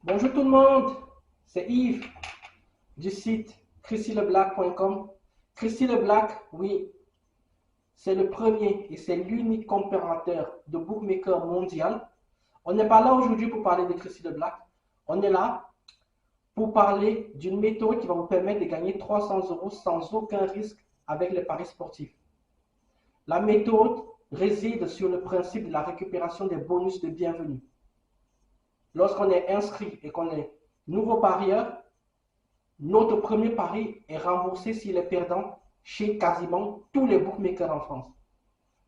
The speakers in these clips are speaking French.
Bonjour tout le monde, c'est Yves du site christyleblack.com. Christy Leblack, oui, c'est le premier et c'est l'unique comparateur de bookmaker mondial. On n'est pas là aujourd'hui pour parler de Christy Leblack, on est là pour parler d'une méthode qui va vous permettre de gagner 300 euros sans aucun risque avec les paris sportifs. La méthode réside sur le principe de la récupération des bonus de bienvenue. Lorsqu'on est inscrit et qu'on est nouveau parieur, notre premier pari est remboursé s'il est perdant chez quasiment tous les bookmakers en France.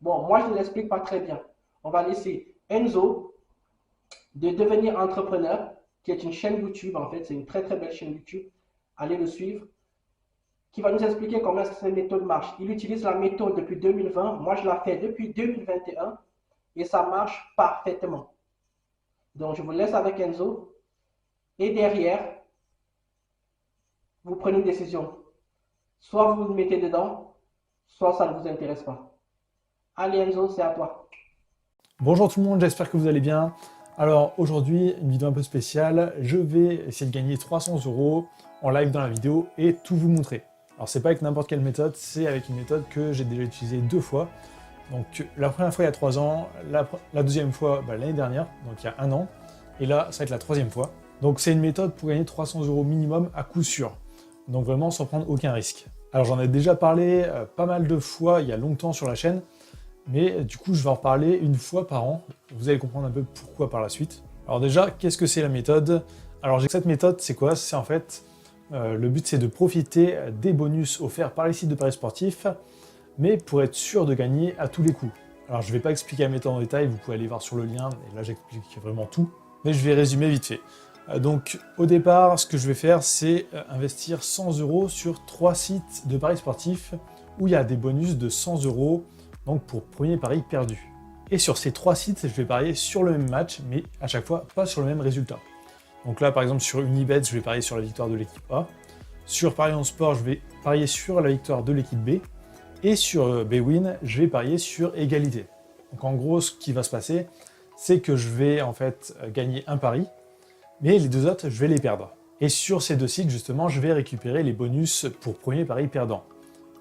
Bon, moi je ne l'explique pas très bien. On va laisser Enzo de devenir entrepreneur, qui est une chaîne YouTube en fait, c'est une très très belle chaîne YouTube. Allez le suivre, qui va nous expliquer comment cette méthode marche. Il utilise la méthode depuis 2020, moi je la fais depuis 2021 et ça marche parfaitement. Donc je vous laisse avec Enzo et derrière, vous prenez une décision. Soit vous vous mettez dedans, soit ça ne vous intéresse pas. Allez Enzo, c'est à toi. Bonjour tout le monde, j'espère que vous allez bien. Alors aujourd'hui, une vidéo un peu spéciale, je vais essayer de gagner 300 euros en live dans la vidéo et tout vous montrer. Alors c'est pas avec n'importe quelle méthode, c'est avec une méthode que j'ai déjà utilisée 2 fois. Donc la première fois il y a 3 ans, la deuxième fois l'année dernière, donc il y a 1 an, et là ça va être la 3e fois. Donc c'est une méthode pour gagner 300 euros minimum à coup sûr. Donc vraiment sans prendre aucun risque. Alors j'en ai déjà parlé pas mal de fois il y a longtemps sur la chaîne, mais du coup je vais en reparler une fois par an. Vous allez comprendre un peu pourquoi par la suite. Alors déjà, qu'est-ce que c'est la méthode? Alors cette méthode, c'est quoi? C'est en fait, le but c'est de profiter des bonus offerts par les sites de paris sportifs, mais pour être sûr de gagner à tous les coups. Alors je ne vais pas expliquer la méthode en détail, vous pouvez aller voir sur le lien, et là j'explique vraiment tout, mais je vais résumer vite fait. Donc au départ, ce que je vais faire, c'est investir 100 euros sur 3 sites de paris sportifs où il y a des bonus de 100 euros, donc pour premier pari perdu. Et sur ces 3 sites, je vais parier sur le même match, mais à chaque fois pas sur le même résultat. Donc là, par exemple, sur Unibet, je vais parier sur la victoire de l'équipe A. Sur Paris en Sport, je vais parier sur la victoire de l'équipe B. Et sur Bwin, je vais parier sur égalité. Donc en gros, ce qui va se passer, c'est que je vais en fait gagner un pari, mais les 2 autres, je vais les perdre. Et sur ces 2 sites, justement, je vais récupérer les bonus pour premier pari perdant.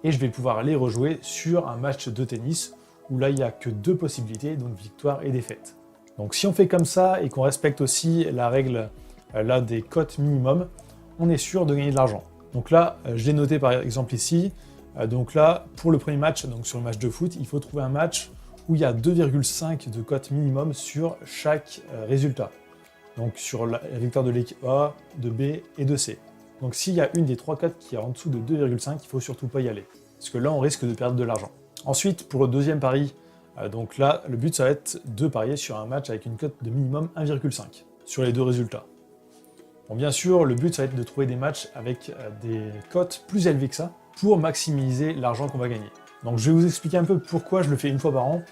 Et je vais pouvoir les rejouer sur un match de tennis, où là, il n'y a que 2 possibilités, donc victoire et défaite. Donc si on fait comme ça, et qu'on respecte aussi la règle là des cotes minimum, on est sûr de gagner de l'argent. Donc là, je l'ai noté par exemple ici, donc là, pour le premier match, donc sur le match de foot, il faut trouver un match où il y a 2,5 de cotes minimum sur chaque résultat. Donc sur la victoire de l'équipe A, de B et de C. Donc s'il y a une des 3 cotes qui est en dessous de 2,5, il ne faut surtout pas y aller. Parce que là, on risque de perdre de l'argent. Ensuite, pour le deuxième pari, donc là, le but, ça va être de parier sur un match avec une cote de minimum 1,5 sur les 2 résultats. Bon, bien sûr, le but, ça va être de trouver des matchs avec des cotes plus élevées que ça pour maximiser l'argent qu'on va gagner. Donc je vais vous expliquer un peu pourquoi je le fais une fois par an.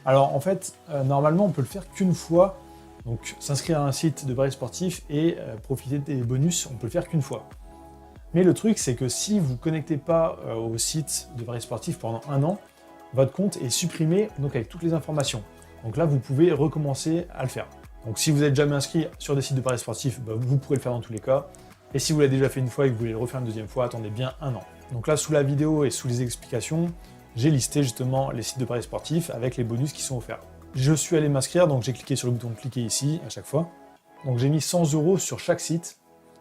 Alors en fait, normalement, on peut le faire qu'une fois. Donc s'inscrire à un site de paris sportif et profiter des bonus, on peut le faire qu'une fois. Mais le truc, c'est que si vous ne connectez pas au site de paris sportif pendant 1 an, votre compte est supprimé donc avec toutes les informations. Donc là, vous pouvez recommencer à le faire. Donc si vous n'êtes jamais inscrit sur des sites de paris sportifs, vous pourrez le faire dans tous les cas. Et si vous l'avez déjà fait une fois et que vous voulez le refaire une deuxième fois, attendez bien 1 an. Donc là, sous la vidéo et sous les explications, j'ai listé justement les sites de paris sportifs avec les bonus qui sont offerts. Je suis allé m'inscrire, donc j'ai cliqué sur le bouton cliquer ici à chaque fois. Donc j'ai mis 100 euros sur chaque site,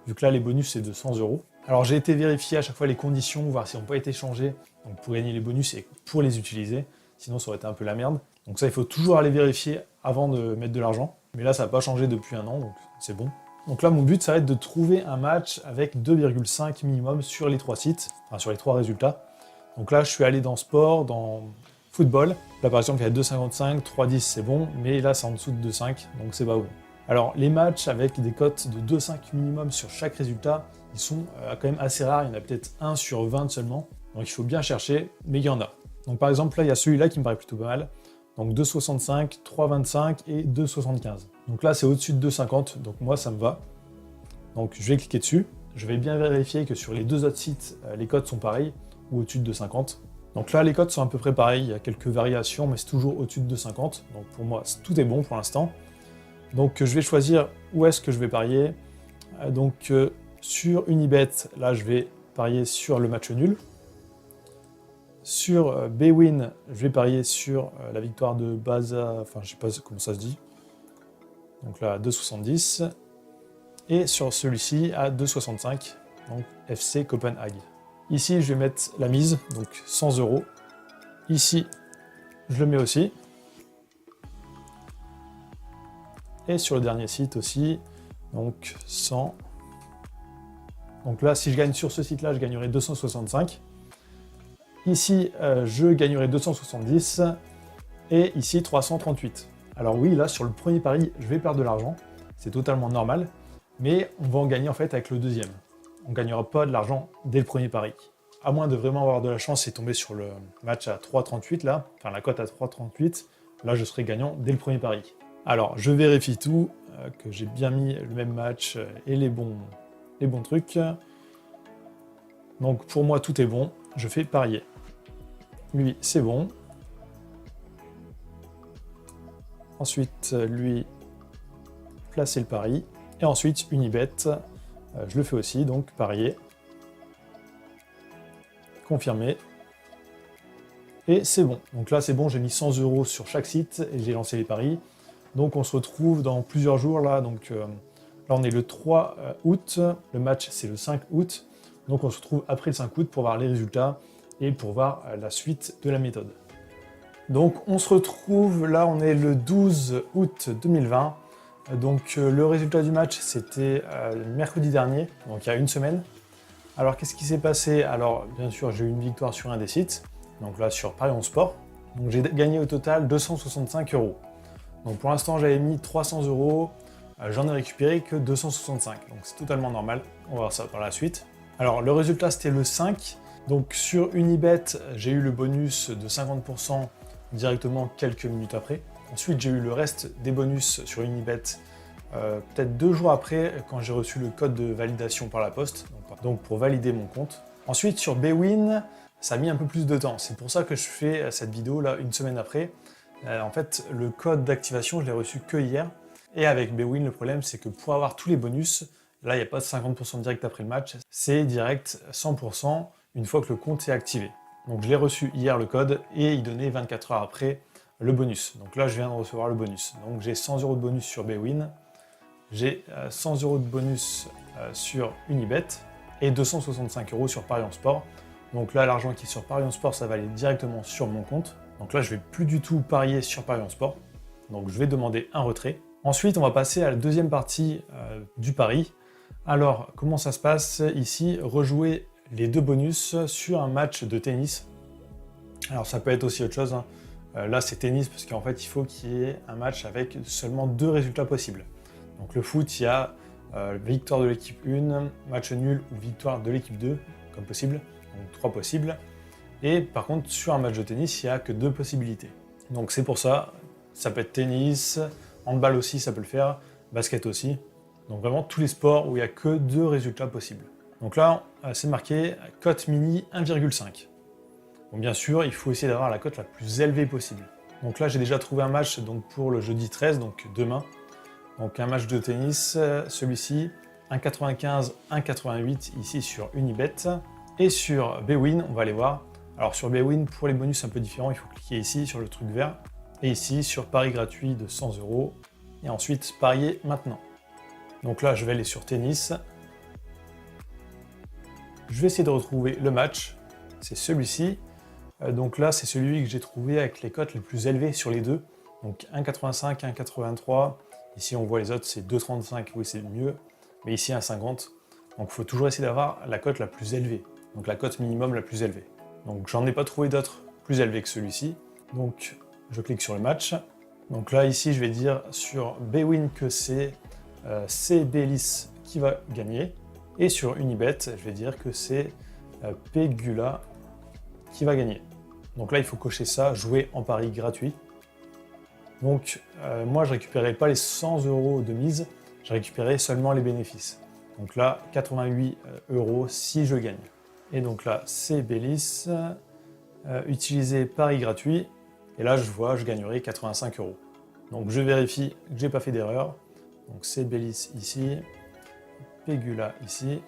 vu que là les bonus c'est de 100 euros. Alors j'ai été vérifier à chaque fois les conditions, voir si elles n'ont pas été changées, donc pour gagner les bonus et pour les utiliser, sinon ça aurait été un peu la merde. Donc ça il faut toujours aller vérifier avant de mettre de l'argent, mais là ça n'a pas changé depuis 1 an, donc c'est bon. Donc là mon but ça va être de trouver un match avec 2,5 minimum sur les 3 sites, enfin sur les 3 résultats. Donc là je suis allé dans sport, dans football, là par exemple il y a 2,55, 3,10 c'est bon, mais là c'est en dessous de 2,5, donc c'est pas bon. Alors les matchs avec des cotes de 2,5 minimum sur chaque résultat, ils sont quand même assez rares, il y en a peut-être 1 sur 20 seulement, donc il faut bien chercher, mais il y en a. Donc par exemple là il y a celui-là qui me paraît plutôt pas mal, donc 2,65, 3,25 et 2,75. Donc là c'est au-dessus de 2,50, donc moi ça me va. Donc je vais cliquer dessus, je vais bien vérifier que sur les 2 autres sites, les cotes sont pareilles, ou au-dessus de 2,50. Donc là les cotes sont à peu près pareilles, il y a quelques variations, mais c'est toujours au-dessus de 2,50, donc pour moi tout est bon pour l'instant. Donc je vais choisir où est-ce que je vais parier. Donc sur Unibet, là je vais parier sur le match nul. Sur Bwin, je vais parier sur la victoire de Baza, enfin je sais pas comment ça se dit. Donc là à 2,70. Et sur celui-ci à 2,65, donc FC Copenhague. Ici je vais mettre la mise, donc 100 €. Ici je le mets aussi. Et sur le dernier site aussi, donc 100. Donc là, si je gagne sur ce site-là, je gagnerai 265. Ici, je gagnerai 270. Et ici, 338. Alors oui, là, sur le premier pari, je vais perdre de l'argent. C'est totalement normal. Mais on va en gagner en fait avec le deuxième. On ne gagnera pas de l'argent dès le premier pari. À moins de vraiment avoir de la chance et tomber sur le match à 3,38 là, enfin la cote à 3,38, là je serai gagnant dès le premier pari. Alors, je vérifie tout, que j'ai bien mis le même match et les bons trucs. Donc, pour moi, tout est bon. Je fais parier. Lui, c'est bon. Ensuite, lui, placer le pari. Et ensuite, Unibet, je le fais aussi, donc parier. Confirmer. Et c'est bon. Donc là, c'est bon, j'ai mis 100 € sur chaque site et j'ai lancé les paris. Donc on se retrouve dans plusieurs jours là. Donc là on est le 3 août, le match c'est le 5 août. Donc on se retrouve après le 5 août pour voir les résultats et pour voir la suite de la méthode. Donc on se retrouve là, on est le 12 août 2020. Donc le résultat du match c'était mercredi dernier, donc il y a une semaine. Alors qu'est-ce qui s'est passé? Alors bien sûr j'ai eu une victoire sur un des sites, donc là sur Paris on Sport. Donc j'ai gagné au total 265 €. Donc pour l'instant j'avais mis 300 €, j'en ai récupéré que 265, donc c'est totalement normal, on va voir ça par la suite. Alors le résultat c'était le 5, donc sur Unibet j'ai eu le bonus de 50% directement quelques minutes après. Ensuite j'ai eu le reste des bonus sur Unibet peut-être 2 jours après quand j'ai reçu le code de validation par la poste, donc pour valider mon compte. Ensuite sur Bwin, ça a mis un peu plus de temps, c'est pour ça que je fais cette vidéo là une semaine après. En fait, le code d'activation, je l'ai reçu que hier. Et avec Bwin, le problème, c'est que pour avoir tous les bonus, là, il n'y a pas de 50% direct après le match. C'est direct 100% une fois que le compte est activé. Donc, je l'ai reçu hier, le code, et il donnait 24 heures après le bonus. Donc là, je viens de recevoir le bonus. Donc, j'ai 100 € de bonus sur Bwin. J'ai 100 € de bonus sur Unibet et 265 € sur Paris en Sport. Donc là, l'argent qui est sur Paris en Sport, ça va aller directement sur mon compte. Donc là, je ne vais plus du tout parier sur Paris en Sport. Donc je vais demander un retrait. Ensuite, on va passer à la deuxième partie du pari. Alors, comment ça se passe ici? Rejouer les deux bonus sur un match de tennis. Alors, ça peut être aussi autre chose. Là, c'est tennis parce qu'en fait, il faut qu'il y ait un match avec seulement 2 résultats possibles. Donc le foot, il y a victoire de l'équipe 1, match nul ou victoire de l'équipe 2 comme possible. Donc 3 possibles. Et par contre, sur un match de tennis, il n'y a que 2 possibilités. Donc c'est pour ça, ça peut être tennis, handball aussi, ça peut le faire, basket aussi. Donc vraiment tous les sports où il n'y a que 2 résultats possibles. Donc là, c'est marqué cote mini 1,5. Donc bien sûr, il faut essayer d'avoir la cote la plus élevée possible. Donc là, j'ai déjà trouvé un match donc, pour le jeudi 13, donc demain. Donc un match de tennis, celui-ci, 1,95, 1,88 ici sur Unibet. Et sur Bwin, on va aller voir. Alors sur Bwin, pour les bonus un peu différents, il faut cliquer ici sur le truc vert. Et ici sur pari gratuit de 100 €. Et ensuite parier maintenant. Donc là, je vais aller sur tennis. Je vais essayer de retrouver le match. C'est celui-ci. Donc là, c'est celui que j'ai trouvé avec les cotes les plus élevées sur les deux. Donc 1,85, 1,83. Ici, on voit les autres, c'est 2,35. Oui, c'est mieux. Mais ici, 1,50. Donc il faut toujours essayer d'avoir la cote la plus élevée. Donc la cote minimum la plus élevée. Donc j'en ai pas trouvé d'autres plus élevés que celui-ci. Donc je clique sur le match. Donc là ici je vais dire sur Bwin que c'est CBLIS qui va gagner. Et sur Unibet je vais dire que c'est Pegula qui va gagner. Donc là il faut cocher ça, jouer en pari gratuit. Donc moi je récupérerai pas les 100 € de mise, je récupérerai seulement les bénéfices. Donc là 88 € si je gagne. Et donc là, c'est Bélis, utiliser pari gratuit, et là je vois, je gagnerai 85 €. Donc je vérifie que j'ai pas fait d'erreur. Donc c'est Bélis ici, Pegula ici.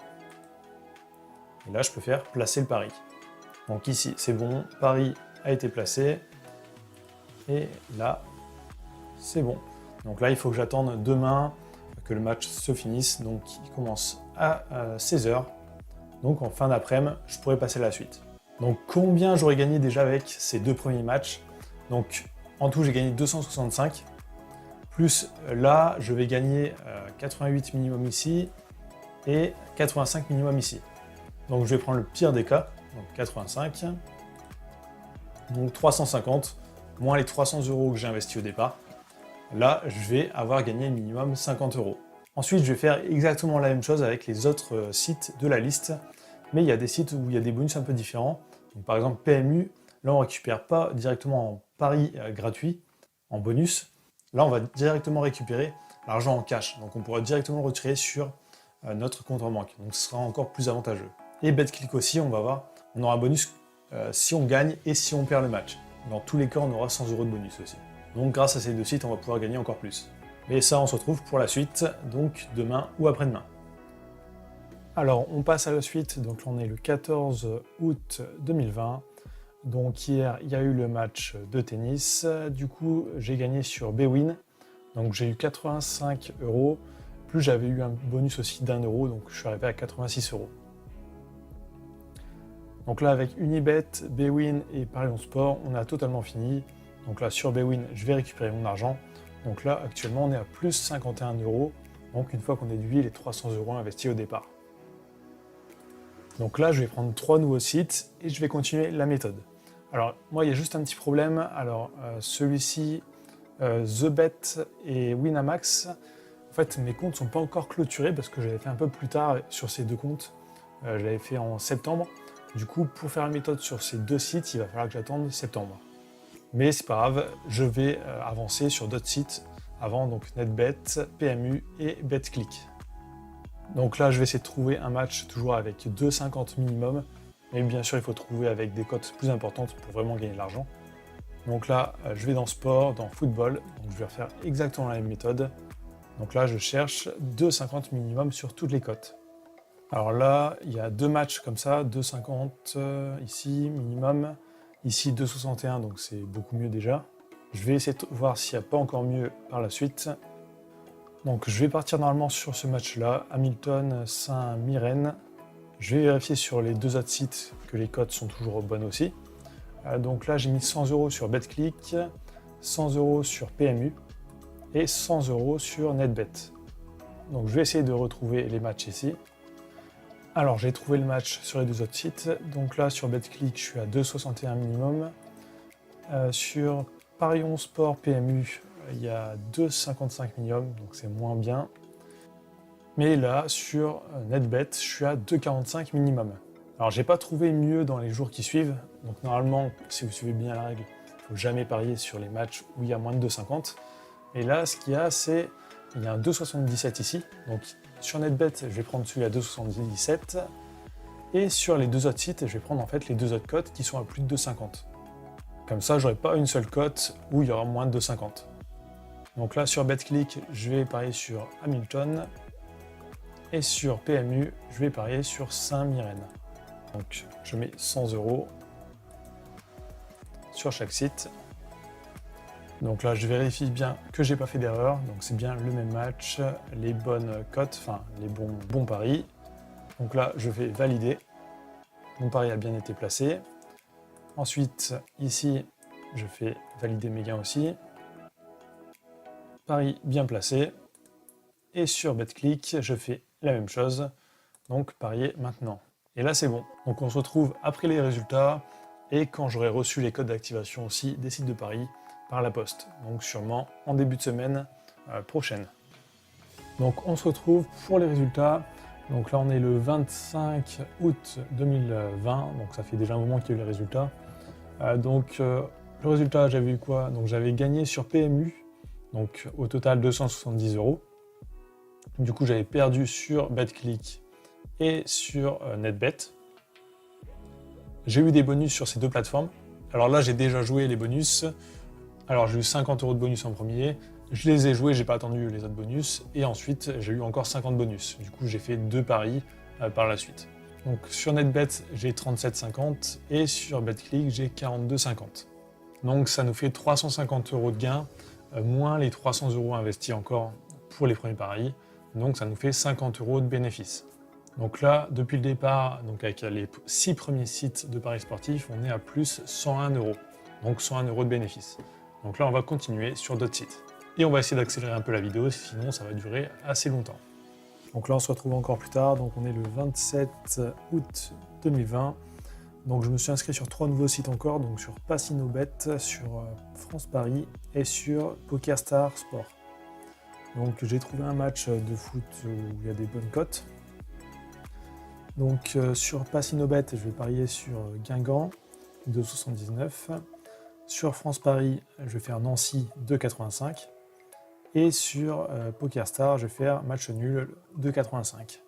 Et là, je peux faire placer le pari. Donc ici, c'est bon, pari a été placé. Et là, c'est bon. Donc là, il faut que j'attende demain que le match se finisse. Donc il commence à 16 h. Donc en fin d'après-midi, je pourrais passer à la suite. Donc combien j'aurais gagné déjà avec ces 2 premiers matchs? Donc en tout, j'ai gagné 265. Plus là, je vais gagner 88 minimum ici et 85 minimum ici. Donc je vais prendre le pire des cas, donc 85. Donc 350, moins les 300 € que j'ai investis au départ. Là, je vais avoir gagné minimum 50 €. Ensuite, je vais faire exactement la même chose avec les autres sites de la liste, mais il y a des sites où il y a des bonus un peu différents. Donc, par exemple, PMU, là, on ne récupère pas directement en pari gratuit, en bonus. Là, on va directement récupérer l'argent en cash. Donc, on pourra directement le retirer sur notre compte en banque. Donc, ce sera encore plus avantageux. Et BetClick aussi, on aura un bonus si on gagne et si on perd le match. Dans tous les cas, on aura 100 € de bonus aussi. Donc grâce à ces 2 sites, on va pouvoir gagner encore plus. Et ça, on se retrouve pour la suite, donc demain ou après-demain. Alors, on passe à la suite, donc là on est le 14 août 2020. Donc hier, il y a eu le match de tennis. Du coup, j'ai gagné sur Bwin. Donc j'ai eu 85 €, plus j'avais eu un bonus aussi d'1 €, donc je suis arrivé à 86 €. Donc là, avec Unibet, Bwin et Parions Sport, on a totalement fini. Donc là, sur Bwin, je vais récupérer mon argent. Donc là, actuellement, on est à plus 51 €. Donc une fois qu'on a déduit les 300 € investis au départ. Donc là, je vais prendre 3 nouveaux sites et je vais continuer la méthode. Alors, moi, il y a juste un petit problème. Alors, celui-ci, TheBet et Winamax, en fait, mes comptes ne sont pas encore clôturés parce que j'avais fait un peu plus tard sur ces 2 comptes. Je l'avais fait en septembre. Du coup, pour faire la méthode sur ces 2 sites, il va falloir que j'attende septembre. Mais c'est pas grave, je vais avancer sur d'autres sites avant, donc NetBet, PMU et BetClick. Donc là, je vais essayer de trouver un match toujours avec 2,50 minimum. Mais bien sûr, il faut trouver avec des cotes plus importantes pour vraiment gagner de l'argent. Donc là, je vais dans sport, dans football. Donc je vais refaire exactement la même méthode. Donc là, je cherche 2,50 minimum sur toutes les cotes. Alors là, il y a 2 matchs comme ça, 2,50 ici, minimum. Ici, 2,61, donc c'est beaucoup mieux déjà. Je vais essayer de voir s'il n'y a pas encore mieux par la suite. Donc je vais partir normalement sur ce match-là, Hamilton, Saint-Mirren. Je vais vérifier sur les 2 autres sites que les cotes sont toujours bonnes aussi. Donc là, j'ai mis 100 € sur BetClick, 100 € sur PMU et 100 € sur NetBet. Donc je vais essayer de retrouver les matchs ici. Alors j'ai trouvé le match sur les 2 autres sites. Donc là sur BetClick je suis à 2,61 minimum. Sur Parions Sport PMU il y a 2,55 minimum, donc c'est moins bien. Mais là sur NetBet je suis à 2,45 minimum. Alors j'ai pas trouvé mieux dans les jours qui suivent. Donc normalement si vous suivez bien la règle, il ne faut jamais parier sur les matchs où il y a moins de 2,50. Et là ce qu'il y a c'est il y a un 2,77 ici. Donc sur NetBet, je vais prendre celui à 2,77. Et sur les 2 autres sites, je vais prendre en fait les 2 autres cotes qui sont à plus de 2,50. Comme ça, j'aurai pas une seule cote où il y aura moins de 2,50. Donc là, sur BetClick, je vais parier sur Hamilton. Et sur PMU, je vais parier sur Saint-Mirren. Donc je mets 100 € sur chaque site. Donc là, je vérifie bien que j'ai pas fait d'erreur. Donc c'est bien le même match, les bonnes cotes, enfin les bons paris. Donc là, je vais valider. Mon pari a bien été placé. Ensuite, ici, je fais valider mes gains aussi. Pari bien placé. Et sur BetClick, je fais la même chose. Donc parier maintenant. Et là, c'est bon. Donc on se retrouve après les résultats et quand j'aurai reçu les codes d'activation aussi des sites de paris par la poste, donc sûrement en début de semaine prochaine. Donc on se retrouve pour les résultats. Donc là on est le 25 août 2020, donc ça fait déjà un moment qu'il y a eu les résultats. Le résultat, j'avais eu quoi? Donc j'avais gagné sur PMU, donc au total 270 €. Du coup j'avais perdu sur BetClick et sur NetBet. J'ai eu des bonus sur ces 2 plateformes. Alors là j'ai déjà joué les bonus. Alors j'ai eu 50 € de bonus en premier, Je les ai joués, j'ai pas attendu les autres bonus, et ensuite j'ai eu encore 50 bonus. Du coup, j'ai fait 2 paris par la suite. Donc sur NetBet, j'ai 37,50 et sur BetClick, j'ai 42,50. Donc ça nous fait 350 € de gain, moins les 300 € investis encore pour les premiers paris. Donc ça nous fait 50 € de bénéfice. Donc là, depuis le départ, donc avec les 6 premiers sites de paris sportifs, on est à plus 101 €. Donc 101 € de bénéfice. Donc là, on va continuer sur d'autres sites. Et on va essayer d'accélérer un peu la vidéo, sinon ça va durer assez longtemps. Donc là, on se retrouve encore plus tard. Donc on est le 27 août 2020. Donc je me suis inscrit sur 3 nouveaux sites encore, donc sur PasinoBet, sur France Paris et sur PokerStars Sport. Donc j'ai trouvé un match de foot où il y a des bonnes cotes. Donc sur PasinoBet, je vais parier sur Guingamp 2,79. Sur France Paris, je vais faire Nancy 2,85. Et sur PokerStars, je vais faire match nul 2,85.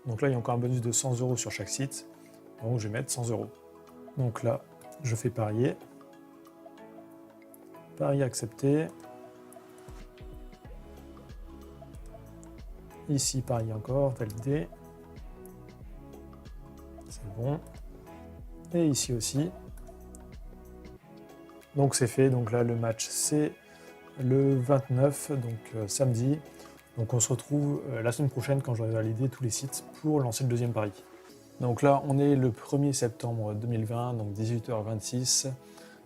Donc là, il y a encore un bonus de 100 € sur chaque site. Donc je vais mettre 100 €. Donc là, je fais parier. Pari accepté. Ici, pari encore, validé. C'est bon. Et ici aussi. Donc c'est fait. Donc là, le match, c'est le 29, donc samedi. Donc on se retrouve la semaine prochaine quand j'aurai validé tous les sites pour lancer le deuxième pari. Donc là, on est le 1er septembre 2020, donc 18h26.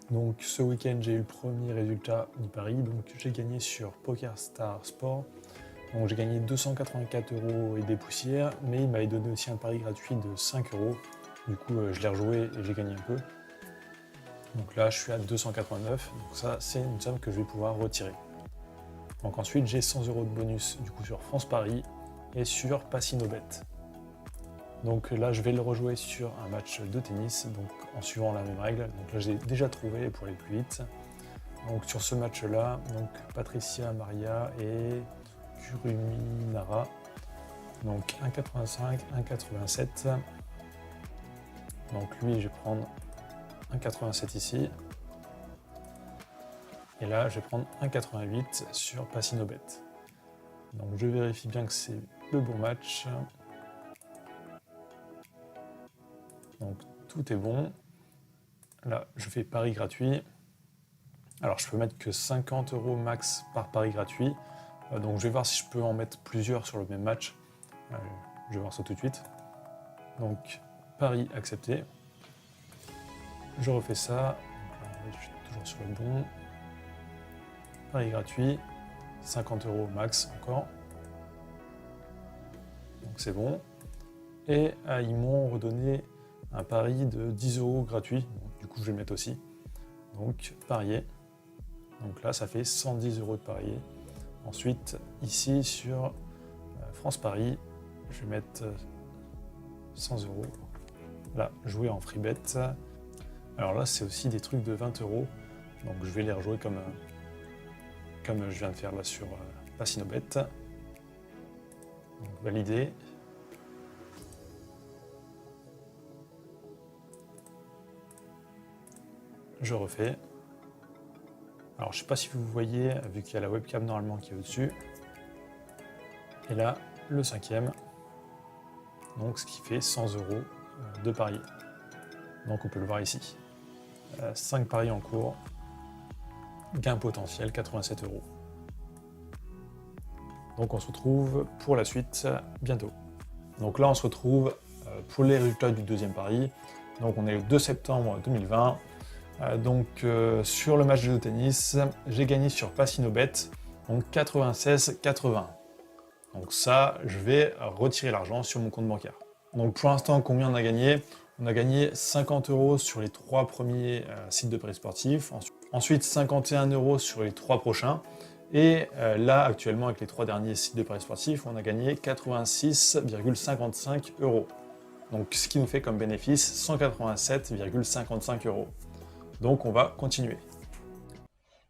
Donc ce week-end, j'ai eu le premier résultat du pari. Donc j'ai gagné sur PokerStars Sport. Donc j'ai gagné 284 € et des poussières, mais il m'avait donné aussi un pari gratuit de 5 €. Du coup, je l'ai rejoué et j'ai gagné un peu. Donc là, je suis à 289. Donc ça, c'est une somme que je vais pouvoir retirer. Donc ensuite, j'ai 100 € de bonus du coup sur France Paris et sur PasinoBet. Donc là, je vais le rejouer sur un match de tennis, donc en suivant la même règle. Donc là, j'ai déjà trouvé pour aller plus vite. Donc sur ce match-là, donc Patricia Maria et Kuruminara. Donc 1,85, 1,87. Donc lui, je vais prendre 1,87 ici. Et là, je vais prendre 1,88 sur PasinoBet. Donc je vérifie bien que c'est le bon match. Donc tout est bon. Là, je fais pari gratuit. Alors je peux mettre que 50 € max par pari gratuit. Donc je vais voir si je peux en mettre plusieurs sur le même match. Je vais voir ça tout de suite. Donc pari accepté. Je refais ça. Donc là, je suis toujours sur le bon. Pari gratuit. 50 € max encore. Donc c'est bon. Et ils m'ont redonné un pari de 10 € gratuit. Du coup, je vais le mettre aussi. Donc parier. Donc là, ça fait 110 € de parier. Ensuite, ici sur France Paris, je vais mettre 100 €. Là, jouer en free bet. Alors là, c'est aussi des trucs de 20 €. Donc je vais les rejouer comme je viens de faire là sur PasinoBet. Donc valider. Je refais. Alors je ne sais pas si vous voyez, vu qu'il y a la webcam normalement qui est au-dessus. Et là, le cinquième. Donc ce qui fait 100 € de parier. Donc on peut le voir ici. 5 paris en cours. Gain potentiel 87 €. Donc on se retrouve pour la suite bientôt. Donc là on se retrouve pour les résultats du deuxième pari. Donc on est le 2 septembre 2020. Sur le match de tennis, j'ai gagné sur PasinoBet, donc 96,80. Donc ça, je vais retirer l'argent sur mon compte bancaire. Donc pour l'instant, combien on a gagné? On a gagné 50 € sur les 3 premiers sites de paris sportifs. Ensuite, 51 € sur les 3 prochains. Et là, actuellement, avec les 3 derniers sites de paris sportifs, on a gagné 86,55 €. Donc ce qui nous fait comme bénéfice 187,55 €. Donc on va continuer.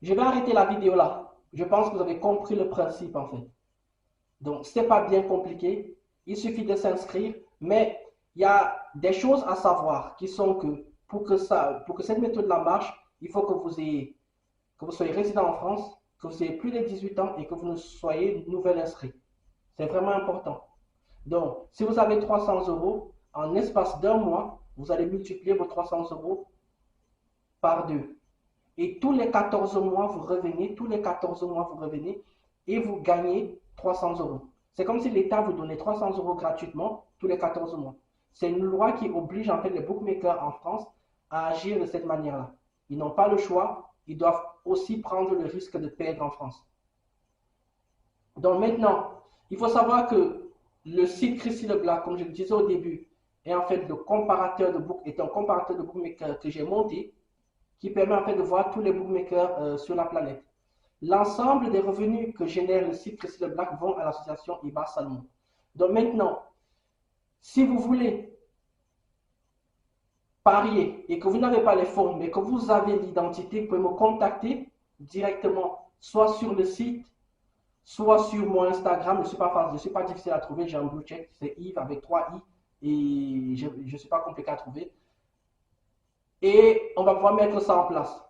Je vais arrêter la vidéo là. Je pense que vous avez compris le principe en fait. Donc c'est pas bien compliqué. Il suffit de s'inscrire. Mais il y a des choses à savoir qui sont que pour que cette méthode-là marche, il faut que vous soyez résident en France que vous ayez plus de 18 ans et que vous ne soyez nouvel inscrit. C'est vraiment important. Donc, si vous avez 300 euros, en espace d'un mois, vous allez multiplier vos 300 euros par 2. Et tous les 14 mois, vous revenez, et vous gagnez 300 euros. C'est comme si l'État vous donnait 300 euros gratuitement tous les 14 mois. C'est une loi qui oblige en fait les bookmakers en France à agir de cette manière-là. Ils n'ont pas le choix, ils doivent aussi prendre le risque de perdre en France. Donc maintenant, il faut savoir que le site Chrissy Leblanc, comme je le disais au début, est en fait un comparateur de bookmakers que j'ai monté, qui permet en fait de voir tous les bookmakers sur la planète. L'ensemble des revenus que génère le site Chrissy Leblanc vont à l'association Iba Salomon. Donc maintenant, si vous voulez parier et que vous n'avez pas les fonds, mais que vous avez l'identité, vous pouvez me contacter directement, soit sur le site, soit sur mon Instagram. Je ne suis pas difficile à trouver, j'ai un blue check, c'est Yves avec 3 I et je ne suis pas compliqué à trouver. Et on va pouvoir mettre ça en place.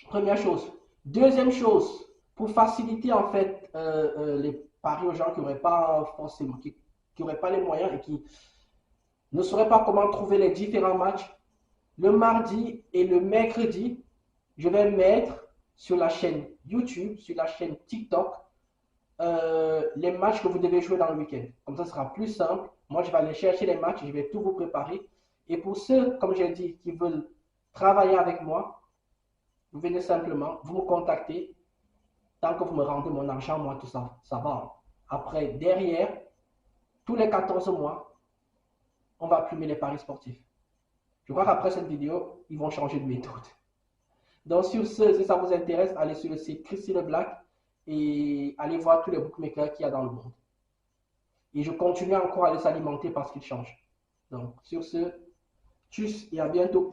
Première chose. Deuxième chose, pour faciliter en fait les paris aux gens qui n'auraient pas forcément, qui n'auraient pas les moyens et qui ne sauraient pas comment trouver les différents matchs, le mardi et le mercredi, je vais mettre sur la chaîne YouTube, sur la chaîne TikTok, les matchs que vous devez jouer dans le week-end. Comme ça, ce sera plus simple. Moi, je vais aller chercher les matchs, je vais tout vous préparer. Et pour ceux, comme j'ai dit, qui veulent travailler avec moi, vous venez simplement, vous me contactez. Tant que vous me rendez mon argent, moi, tout ça, ça va. Après, derrière, tous les 14 mois, on va plumer les paris sportifs. Je crois qu'après cette vidéo, ils vont changer de méthode. Donc, sur ce, si ça vous intéresse, allez sur le site Chrissy Leblanc et allez voir tous les bookmakers qu'il y a dans le monde. Et je continue encore à les alimenter parce qu'ils changent. Donc, sur ce, tchuss et à bientôt.